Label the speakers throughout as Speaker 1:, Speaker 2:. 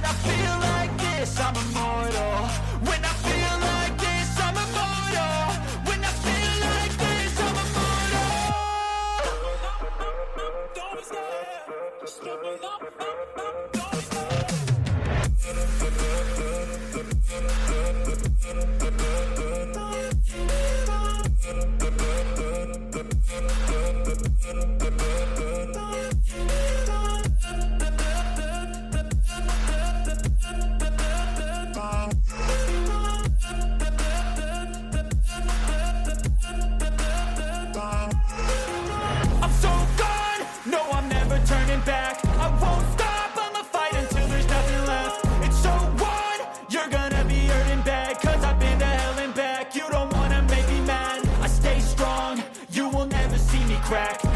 Speaker 1: When I feel like this, I'm immortal. When I feel like this, I'm immortal. When I feel like this, I'm immortal. Don't be scared. Just give me up. Don't be scared.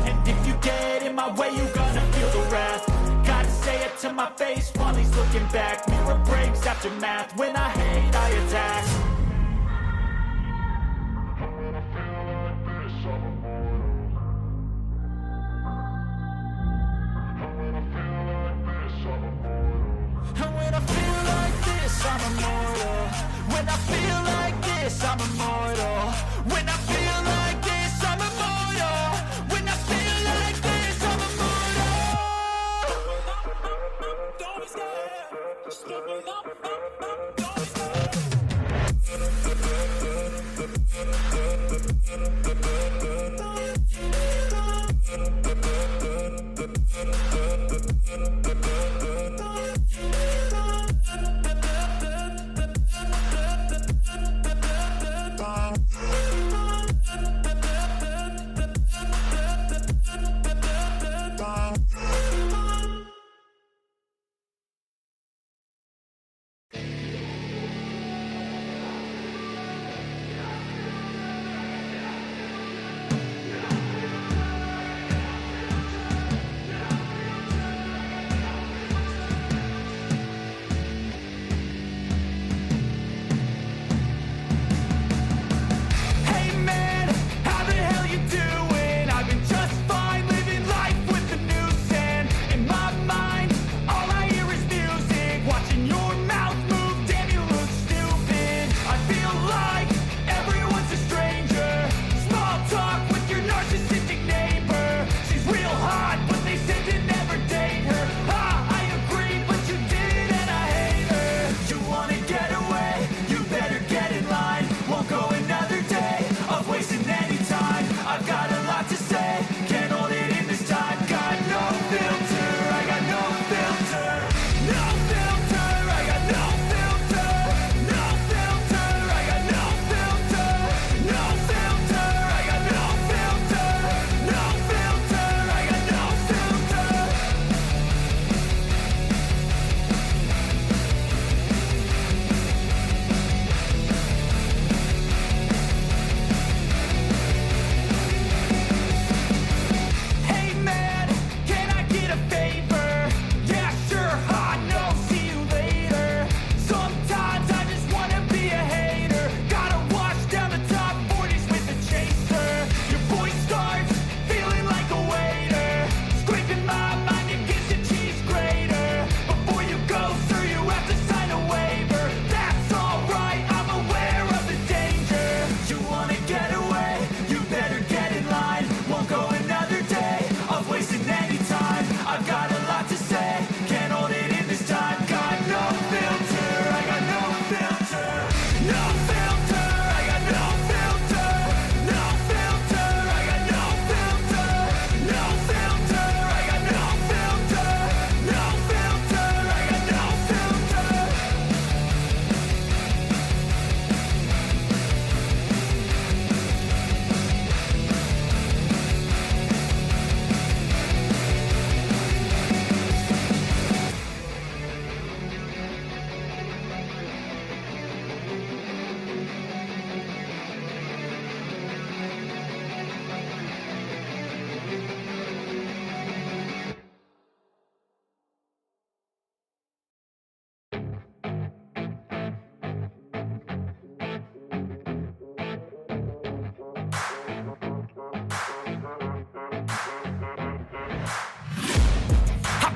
Speaker 1: And if you get in my way, you're gonna feel the wrath. Gotta say it to my face while he's looking back. Mirror breaks after math. When I hate, I attack. And when I feel like this, I'm immortal. When I feel like this, I'm immortal. When I feel like this, I'm immortal. When I feel like this, I'm immortal. Don't be scared. Just give me up. Don't be scared.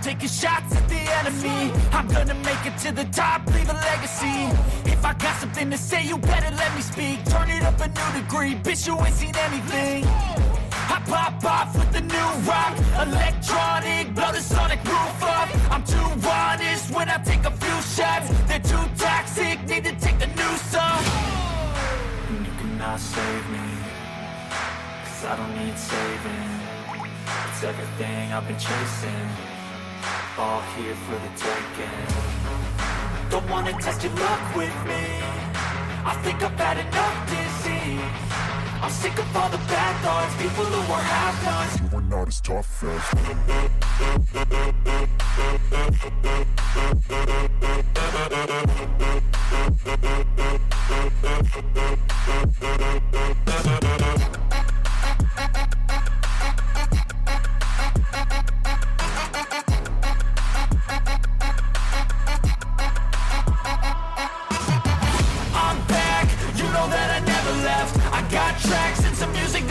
Speaker 2: taking shots at the
Speaker 1: me. I'm gonna make it to the top, leave a legacy. If I got something to say, you better let me speak. Turn it up a new degree, bitch, you ain't seen anything. I pop off with the new rock, electronic, blow the sonic roof up. I'm too honest when I take a few shots. They're too toxic, need to take the noose off. And you cannot save me, 'cause I don't need saving. It's everything I've been chasing, all here for the taking. Don't wanna test your luck with me, I think I've had enough disease. I'm sick of all the bad thoughts, people who are half-nots. You are not as tough as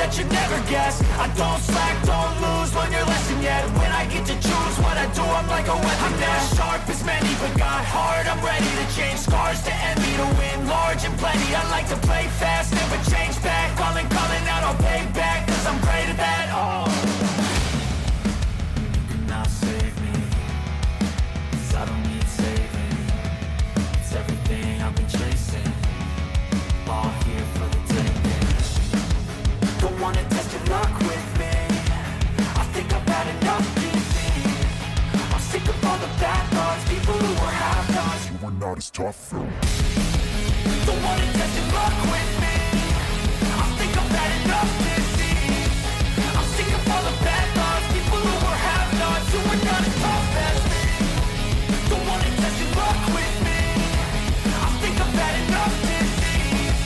Speaker 1: that you never guess. I don't slack, don't lose, learn your lesson yet. When I get to choose what I do, I'm like a weapon. I'm not sharp as many, but got hard. I'm ready to change scars to envy, to win large and plenty. I like to play fast, never change back. Calling out, I'll pay back, 'cause I'm great at that. Oh, you cannot save me, 'cause I don't need saving. It's everything I've been chasing, all here for the taking. Don't wanna test your luck with me, I think I've had enough disease. I'm sick of all the bad thoughts, people who are half-nots. You are not as tough though. Don't wanna test your luck with me, I think I've had enough disease. I'm sick of all the bad thoughts, people who are half-nots. You are not as tough as me. Don't wanna test your luck with me, I think I've had enough disease.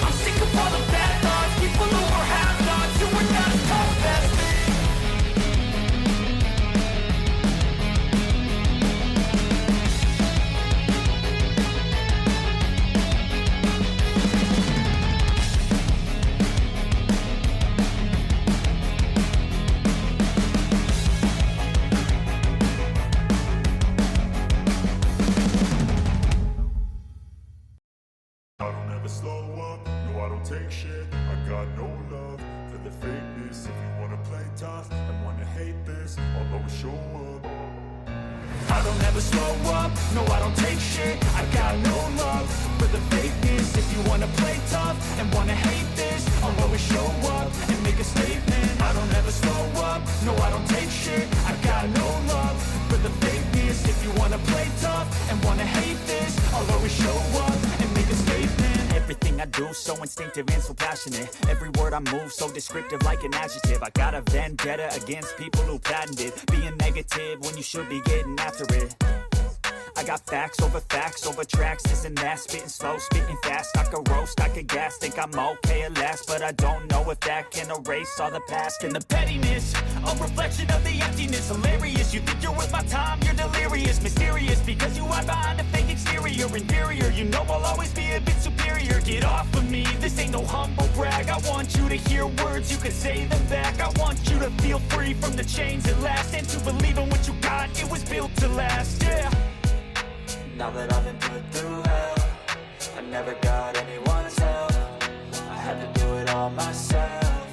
Speaker 1: I'm sick of all the bad thoughts, people who are half-nots. You are not as tough as me.
Speaker 2: I don't ever slow up, no I don't take shit. I got no love for the fakeness. If you wanna play tough and wanna hate this, I'll always show up.
Speaker 1: I don't ever slow up, no I don't take shit. I got no love for the fakeness. If you wanna play tough and wanna hate this, I'll always show up and make a statement. I don't ever slow up, no I don't take shit. I got no love for the fakeness. If you wanna play tough and wanna hate this, I'll always show up and make a statement. Everything I do so instinctive and so passionate. Every word I move so descriptive like an adjective. I got a vendetta against people who patented being negative when you should be getting after it. I got facts over tracks, this and that. Spitting slow, spitting fast. I could roast, I could gas. Think I'm okay at last, but I don't know if that can erase all the past. And the pettiness, a reflection of the emptiness. Hilarious, you think you're worth my time, you're delirious. Mysterious, because you hide behind a fake exterior. Inferior, you know I'll always be a bit superior. Get off of me, this ain't no humble brag. I want you to hear words, you can say them back. I want you to feel free from the chains at last, and to believe in what you got, it was built to last, yeah. Now that I've been put through hell, I never got anyone's help. I had to do it all myself.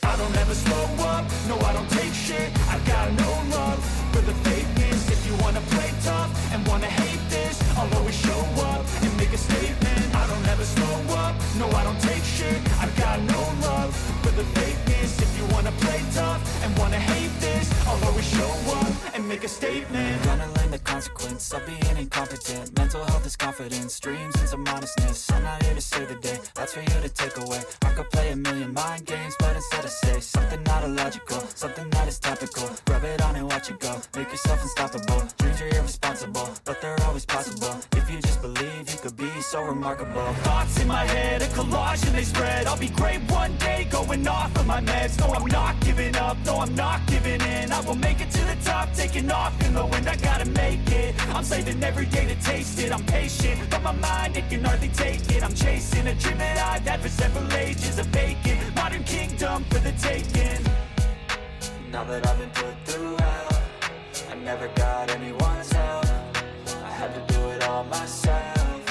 Speaker 1: I don't ever slow up, no I don't take shit. I got no love for the fakeness. If you wanna play tough and wanna hate this, I'll always show up and make a statement. I don't ever slow up, no I don't take shit. I got no love for the fakeness. If you wanna play tough and wanna hate this, I'll always show up and make a statement. Gonna learn the consequence of being incompetent. Mental health is confidence, dreams and some honestness. I'm not here to save the day, that's for you to take away. I could play a million mind games, but instead I say something not illogical, something that is topical. Rub it on and watch it go, make yourself unstoppable. Dreams are irresponsible, but they're always possible. If you just believe, you could be so remarkable. Thoughts in my head, a collage and they spread. I'll be great one day, going off of my meds. No, I'm not giving up, no, I'm not giving in. I will make it to the top, taking off in the wind. I gotta make it, I'm saving every day to taste it. I'm patient, but my mind, it can hardly take it. I'm chasing a dream that I've had for several ages. A vacant, modern kingdom for the taking. Now that I've been put through hell, I never got anyone's help. I had to do it all myself.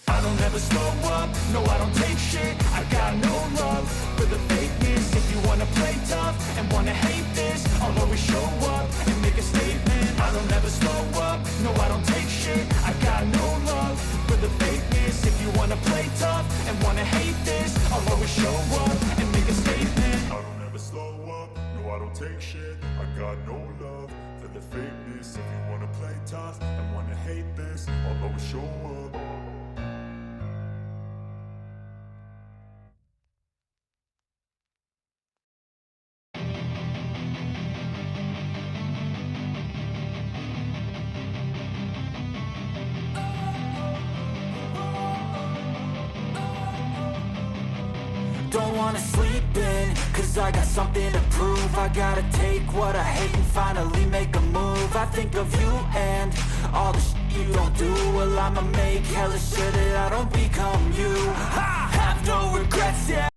Speaker 1: I don't ever slow up, no I don't take shit. I got no love for the fakeness. If you wanna play tough and wanna hate this, I'll always show up and make a statement. I don't ever slow up, no I don't take shit. I got no love for the fakeness. If you wanna play tough and wanna hate this, I'll always show up and make a statement.
Speaker 2: I don't ever slow up, no I don't take shit. I got no love for the fakeness. If you wanna play tough and wanna hate this, I'll always show up.
Speaker 1: Don't wanna sleep in, cause I got something to prove. I gotta take what I hate and finally make a move. I think of you and all the shit you don't do. Well, I'ma make hella sure that I don't become you. I have no regrets, yeah.